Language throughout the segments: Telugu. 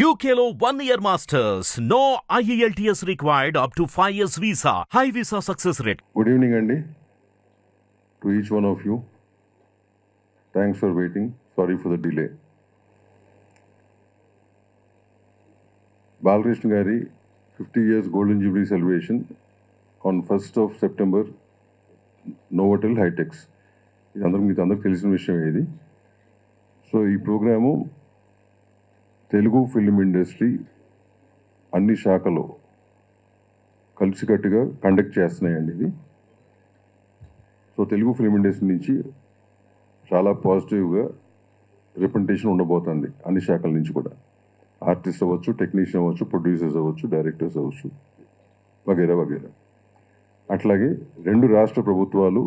UKLO 1 year masters. No IELTS required up to 5 years visa. High visa success rate. Good evening, Andy, to each one of you. Thanks for waiting. Sorry for the delay. Balakrishna Gari 50 years Golden Jubilee celebration on 1st of September, Novotel High-Techs. ఇది అందరికి తెలిసిన విషయం ఇది. సో ఈ ప్రోగ్రాము తెలుగు ఫిల్మ్ ఇండస్ట్రీ అన్ని శాఖలు కలిసికట్టుగా కండక్ట్ చేస్తున్నాయండి ఇది. సో తెలుగు ఫిల్మ్ ఇండస్ట్రీ నుంచి చాలా పాజిటివ్గా రిప్రజెంటేషన్ ఉండబోతుంది అన్ని శాఖల నుంచి కూడా. ఆర్టిస్ట్ అవ్వచ్చు, టెక్నీషియన్ అవ్వచ్చు, ప్రొడ్యూసర్స్ అవ్వచ్చు, డైరెక్టర్స్ అవ్వచ్చు, వగేరా వగేరా. అట్లాగే 2 రాష్ట్ర ప్రభుత్వాలు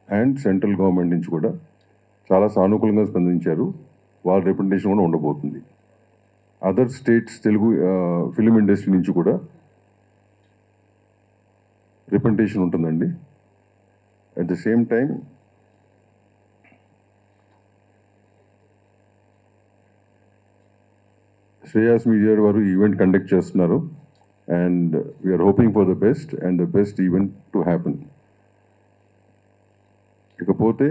అండ్ సెంట్రల్ గవర్నమెంట్ నుంచి కూడా చాలా సానుకూలంగా స్పందించారు. వాళ్ళ రిప్రజెంటేషన్ కూడా ఉండబోతుంది. Other states Telugu film industry నుంచి కూడా రిప్రజెంటేషన్ ఉంటుందండి. At the same time Shreyas media వారు ఈవెంట్ కండక్ట్ చేస్తున్నారు. And we are hoping for the best and the best event to happen. ఇకపోతే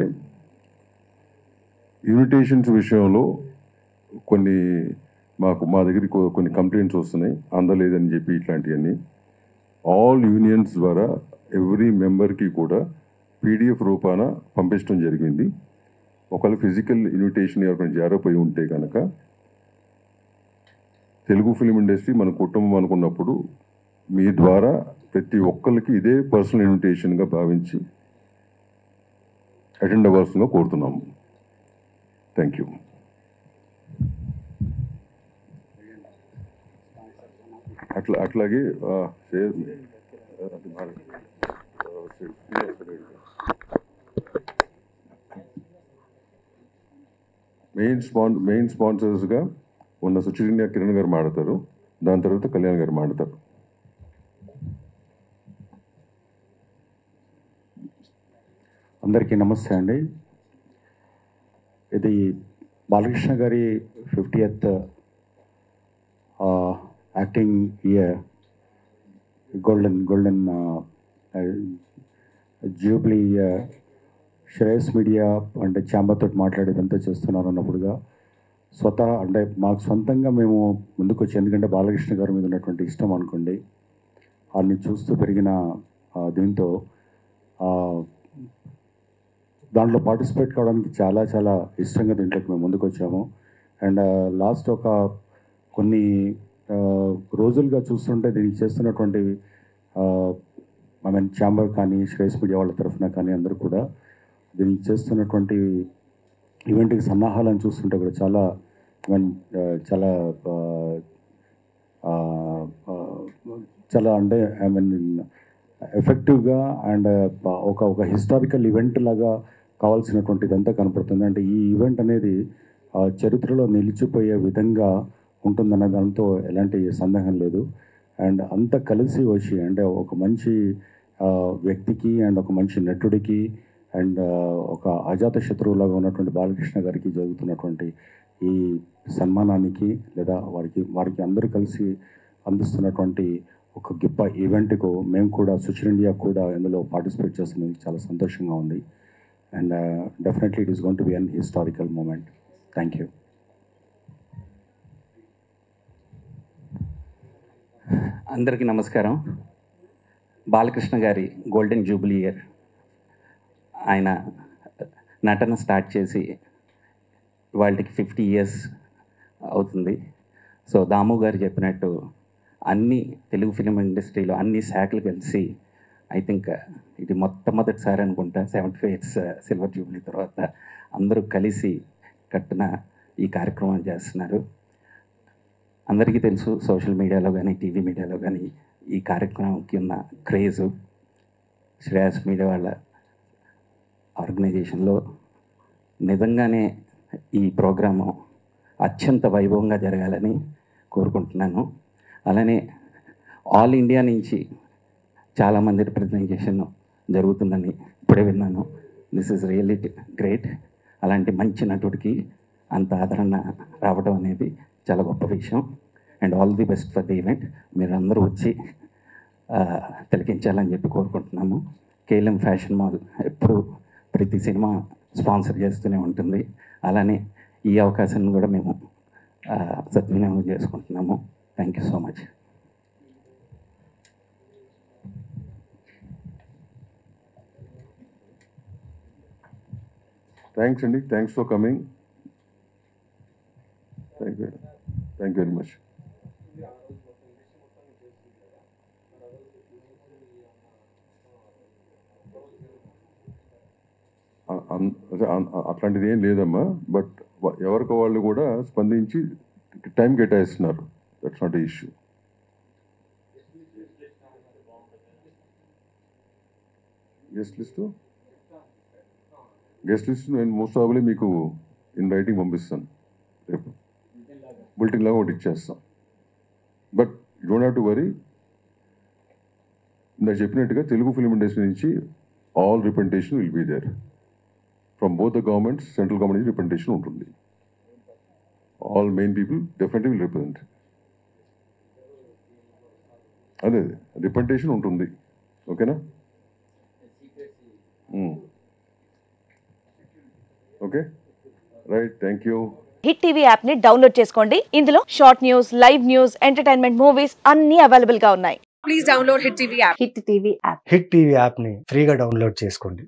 ఇన్విటేషన్స్ విషయంలో మా దగ్గరికి కొన్ని కంప్లైంట్స్ వస్తున్నాయి, అందలేదని చెప్పి. ఇట్లాంటివన్నీ ఆల్ యూనియన్స్ ద్వారా ఎవ్రీ మెంబర్కి కూడా PDF రూపాన పంపించడం జరిగింది. ఒకవేళ ఫిజికల్ ఇన్విటేషన్ ఎవరికైనా జారిపోయి ఉంటే కనుక తెలుగు ఫిలిం ఇండస్ట్రీ మన కుటుంబం అనుకున్నప్పుడు మీ ద్వారా ప్రతి ఒక్కరికి ఇదే పర్సనల్ ఇన్విటేషన్గా భావించి అటెండ్ అవ్వాల్సిందిగా కోరుతున్నాము. Thank you. అట్లాగే మెయిన్ స్పాన్సర్స్గా ఉన్న సుచిరిండియా కిరణ్ గారు మాడతారు. దాని తర్వాత కళ్యాణ్ గారు మాడతారు. అందరికీ నమస్తే అండి. ఇది బాలకృష్ణ గారి 50th acting year golden Jubilee Shreyas media అంటే ఛాంబర్తో మాట్లాడేదంతా చేస్తున్నారు అన్నప్పుడుగా అంటే మాకు సొంతంగా మేము ముందుకు వచ్చి, ఎందుకంటే బాలకృష్ణ గారి మీద ఉన్నటువంటి ఇష్టం అనుకోండి, వారిని చూస్తూ పెరిగిన దీంతో దాంట్లో పార్టిసిపేట్ కావడానికి చాలా చాలా ఇష్టంగా దీంట్లోకి మేము ముందుకు వచ్చాము. అండ్ లాస్ట్ కొన్ని రోజులుగా చూస్తుంటే దీనికి చేస్తున్నటువంటి ఛాంబర్ కానీ శ్రేయస్ మీడియా వాళ్ళ తరఫున కానీ అందరూ కూడా దీనికి చేస్తున్నటువంటి ఈవెంట్కి సన్నాహాలను చూస్తుంటే కూడా చాలా చాలా అంటే ఎఫెక్టివ్గా అండ్ ఒక హిస్టారికల్ ఈవెంట్ లాగా కావాల్సినటువంటిదంతా కనపడుతుంది. అంటే ఈ ఈవెంట్ అనేది చరిత్రలో నిలిచిపోయే విధంగా ఉంటుందన్న దాంతో ఎలాంటి సందేహం లేదు. అండ్ అంతా కలిసి వచ్చి అంటే ఒక మంచి వ్యక్తికి అండ్ ఒక మంచి నటుడికి అండ్ ఒక అజాత శత్రువులాగా ఉన్నటువంటి బాలకృష్ణ గారికి జరుగుతున్నటువంటి ఈ సన్మానానికి లేదా వారికి అందరూ కలిసి అందిస్తున్నటువంటి ఒక గొప్ప ఈవెంట్కు మేము కూడా సుచిరిండియా కూడా ఇందులో పార్టిసిపేట్ చేస్తున్నందుకు చాలా సంతోషంగా ఉంది. And definitely it is going to be an historical moment. Thank you. అందరికీ నమస్కారం. బాలకృష్ణ గారి గోల్డెన్ జూబ్లీ ఇయర్, ఆయన నటన స్టార్ట్ చేసి వాళ్ళకి 50 years అవుతుంది. సో దాము గారు చెప్పినట్టు అన్ని తెలుగు ఫిలిం ఇండస్ట్రీలో అన్ని శాఖలు కలిసి ఐ థింక్ ఇది మొట్టమొదటిసారి అనుకుంటా 75 years సిల్వర్ జూబ్లీ తర్వాత అందరూ కలిసి కట్టిన ఈ కార్యక్రమం చేస్తున్నారు. అందరికీ తెలుసు, సోషల్ మీడియాలో కానీ టీవీ మీడియాలో కానీ ఈ కార్యక్రమంకి ఉన్న క్రేజు. శ్రేయస్ మీడియా వాళ్ళ ఆర్గనైజేషన్లో నిజంగానే ఈ ప్రోగ్రాము అత్యంత వైభవంగా జరగాలని కోరుకుంటున్నాను. అలానే ఆల్ ఇండియా నుంచి చాలామంది రిప్రజెంటేషన్ జరుగుతుందని ఇప్పుడే విన్నాను. This is really great. అలాంటి మంచి నటుడికి అంత ఆదరణ రావడం అనేది చాలా గొప్ప విషయం. And all the best for the event. మీరు అందరూ వచ్చి తిలకించాలని చెప్పి కోరుకుంటున్నాము. కేఎల్ఎం ఫ్యాషన్ మాల్ ఎప్పుడు ప్రతి సినిమా స్పాన్సర్ చేస్తూనే ఉంటుంది. అలానే ఈ అవకాశాన్ని కూడా మేము సద్వినియోగం చేసుకుంటున్నాము. Thank you so much. Thanks అండి, thanks for coming. Thank you very much. అట్లాంటిది ఏం లేదమ్మా, బట్ ఎవరికి వాళ్ళు కూడా స్పందించి టైం కేటాయిస్తున్నారు. That's not a issue. Guest list నేను మోస్ట్ ప్రాబబ్లీ మీకు ఇన్ రైటింగ్ పంపిస్తాను. రేపు బులెటిన్ లాగా ఒకటి ఇచ్చేస్తాం. But you don't have to worry. ఇందాక చెప్పినట్టుగా తెలుగు ఫిల్మ్ ఇండస్ట్రీ నుంచి all representation will be there. From both the governments, central government నుంచి రిప్రజెంటేషన్ ఉంటుంది. All main people definitely will represent. అదే రిప్రజెంటేషన్ ఉంటుంది. ఓకేనా? Okay, right. Thank you. Hit TV app ని డౌన్లోడ్ చేసుకోండి. ఇందులో short news, live news, entertainment movies అన్ని అవైలబుల్ గా ఉన్నాయి. Please download hit TV app. Hit TV app. Hit TV app ని ఫ్రీగా డౌన్లోడ్ చేసుకోండి.